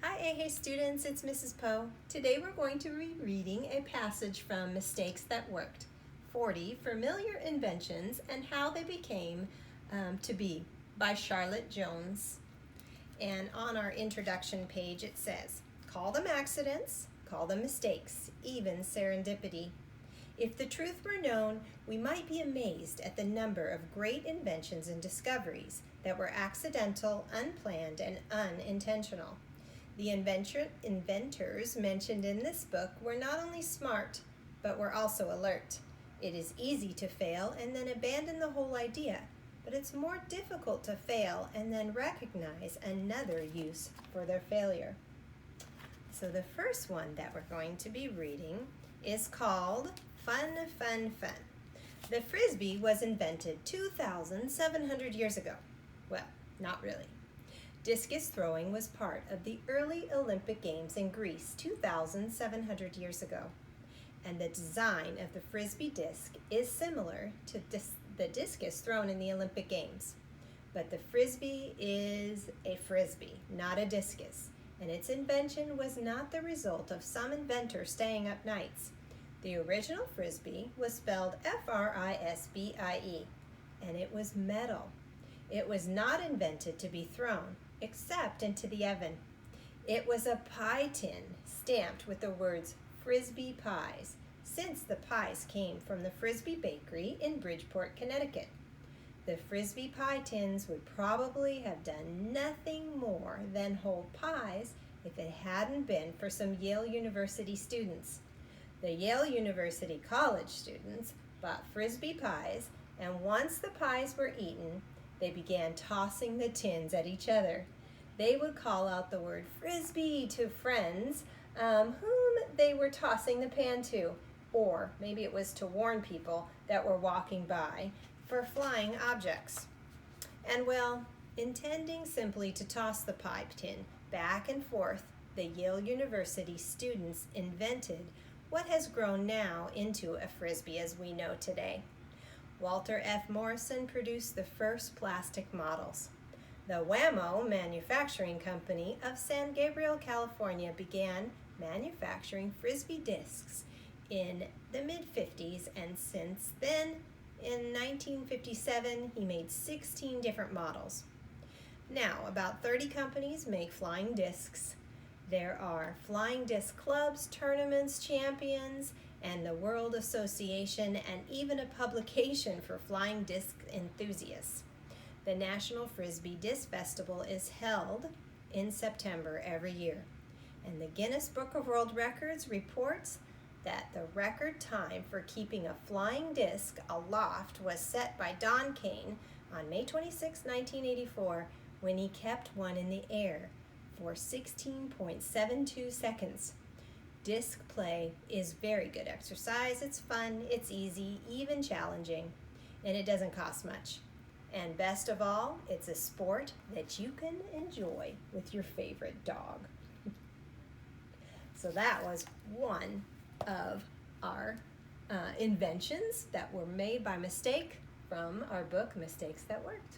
Hi AA students, it's Mrs. Poe. Today we're going to be reading a passage from Mistakes That Worked, 40 Familiar Inventions and How They Became to Be by Charlotte Jones. And on our introduction page it says, call them accidents, call them mistakes, even serendipity. If the truth were known, we might be amazed at the number of great inventions and discoveries that were accidental, unplanned, and unintentional. The inventors mentioned in this book were not only smart, but were also alert. It is easy to fail and then abandon the whole idea, but it's more difficult to fail and then recognize another use for their failure. So the first one that we're going to be reading is called Fun, Fun, Fun. The Frisbee was invented 2,700 years ago. Well, not really. Discus throwing was part of the early Olympic Games in Greece 2,700 years ago. And the design of the Frisbee disc is similar to the discus thrown in the Olympic Games. But the Frisbee is a Frisbee, not a discus. And its invention was not the result of some inventor staying up nights. The original Frisbee was spelled F-R-I-S-B-I-E, and it was metal. It was not invented to be thrown, except into the oven. It was a pie tin stamped with the words Frisbee Pies, since the pies came from the Frisbee Bakery in Bridgeport, Connecticut. The Frisbee pie tins would probably have done nothing more than hold pies if it hadn't been for some Yale University students. The Yale University college students bought Frisbee pies, and once the pies were eaten, they began tossing the tins at each other. They would call out the word Frisbee to friends whom they were tossing the pan to, or maybe it was to warn people that were walking by for flying objects. And well, intending simply to toss the pie tin back and forth, the Yale University students invented what has grown now into a Frisbee as we know today. Walter F. Morrison produced the first plastic models. The Wham-O Manufacturing Company of San Gabriel, California began manufacturing Frisbee discs in the mid-50s, and since then, in 1957, he made 16 different models. Now, about 30 companies make flying discs. There are flying disc clubs, tournaments, champions, and the World Association, and even a publication for flying disc enthusiasts. The National Frisbee Disc Festival is held in September every year, and the Guinness Book of World Records reports that the record time for keeping a flying disc aloft was set by Don Kane on May 26, 1984, when he kept one in the air for 16.72 seconds. Disc play is very good exercise. It's fun, it's easy, even challenging, and it doesn't cost much. And best of all, it's a sport that you can enjoy with your favorite dog. So that was one of our inventions that were made by mistake from our book, Mistakes That Worked.